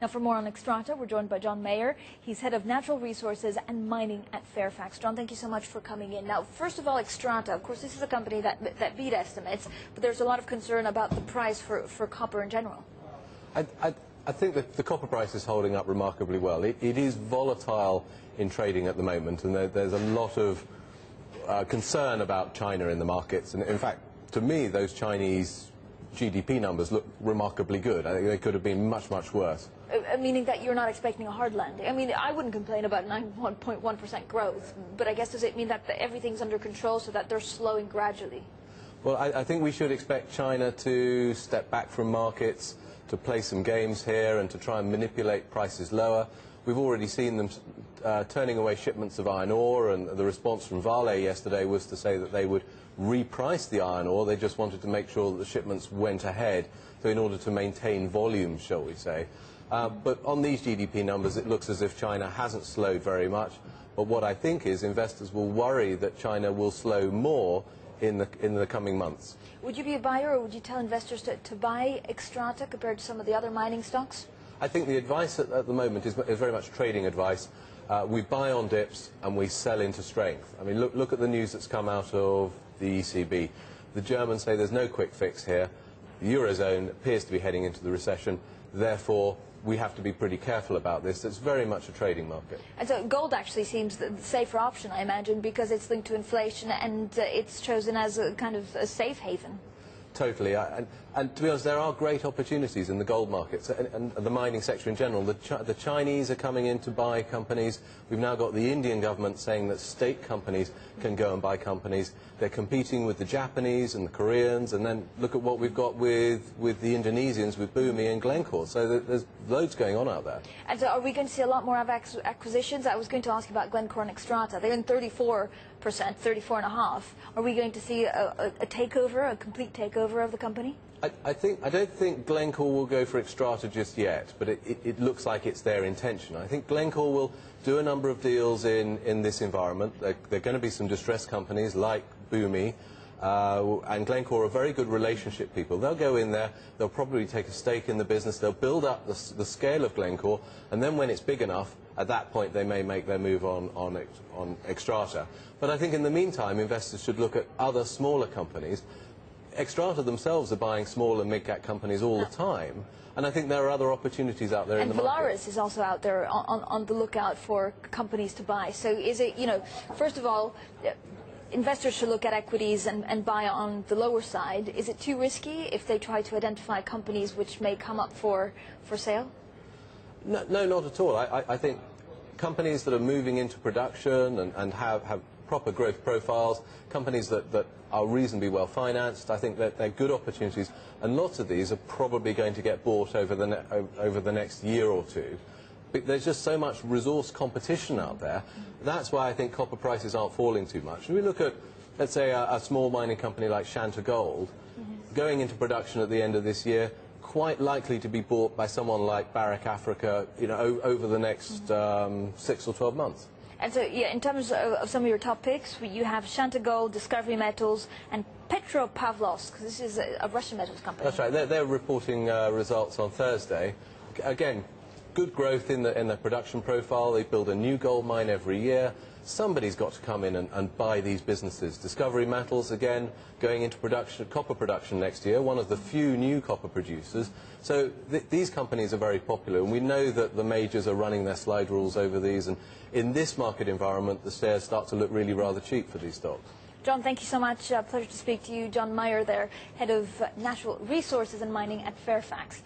Now, for more on Xstrata, we're joined by John Meyer. He's head of natural resources and mining at Fairfax. John, thank you so much for coming in. Now, first of all, Xstrata, of course, this is a company that beat estimates, but there's a lot of concern about the price for copper in general. I think that the copper price is holding up remarkably well. It is volatile in trading at the moment, and there's a lot of concern about China in the markets. And in fact, to me, those Chinese GDP numbers look remarkably good. I think they could have been much, much worse. Meaning that you're not expecting a hard landing. I mean, I wouldn't complain about 9.1% growth, but I guess does it mean that everything's under control so that they're slowing gradually? Well, I think we should expect China to step back from markets, to play some games here and to try and manipulate prices lower. We've already seen them turning away shipments of iron ore, and the response from Vale yesterday was to say that they would reprice the iron ore. They just wanted to make sure that the shipments went ahead, so in order to maintain volume, shall we say. But on these GDP numbers, it looks as if China hasn't slowed very much. But what I think is investors will worry that China will slow more in the coming months. Would you be a buyer, or would you tell investors to buy Xstrata compared to some of the other mining stocks? I think the advice at the moment is very much trading advice. We buy on dips and we sell into strength. I mean, look at the news that's come out of the ECB. The Germans say there's no quick fix here. The Eurozone appears to be heading into the recession. Therefore, we have to be pretty careful about this. It's very much a trading market. And so gold actually seems the safer option, I imagine, because it's linked to inflation and it's chosen as a kind of a safe haven. Totally. And to be honest, there are great opportunities in the gold markets and the mining sector in general. The Chinese are coming in to buy companies. We've now got the Indian government saying that state companies can go and buy companies. They're competing with the Japanese and the Koreans, and then look at what we've got with the Indonesians, with Bumi and Glencore. So there's loads going on out there. And so are we going to see a lot more of acquisitions? I was going to ask you about Glencore and Xstrata. They're in 34%, 34.5%. Are we going to see a takeover, a complete takeover of the company? I don't think Glencore will go for Xstrata just yet, but it looks like it's their intention. I think Glencore will do a number of deals in this environment. There are going to be some distressed companies like Bumi, and Glencore are very good relationship people. They'll go in there, they'll probably take a stake in the business, they'll build up the scale of Glencore, and then when it's big enough, at that point they may make their move on Xstrata. But I think in the meantime, investors should look at other smaller companies. Xstrata themselves are buying small and mid-cap companies all the time, and I think there are other opportunities out there in the market. And Valaris is also out there on the lookout for companies to buy. So is it, you know, first of all, investors should look at equities and buy on the lower side. Is it too risky if they try to identify companies which may come up for sale? No, not at all. I think companies that are moving into production and have proper growth profiles, companies that are reasonably well financed, I think that they're good opportunities, and lots of these are probably going to get bought over the next year or two. But there's just so much resource competition out there. That's why I think copper prices aren't falling too much. If we look at, let's say, a small mining company like Shanta Gold, going into production at the end of this year, quite likely to be bought by someone like Barrick Africa, you know, over the next 6 or 12 months. And so, yeah, in terms of some of your top picks, you have Shanta Gold, Discovery Metals, and Petropavlovsk. This is a Russian metals company. That's right. They're reporting results on Thursday. Again, good growth in the production profile. They build a new gold mine every year. Somebody's got to come in and buy these businesses. Discovery Metals, again, going into production, copper production next year, one of the few new copper producers. So these companies are very popular, and we know that the majors are running their slide rules over these, and in this market environment, the shares start to look really rather cheap for these stocks. John, thank you so much. Pleasure to speak to you. John Meyer there, head of natural resources and mining at Fairfax.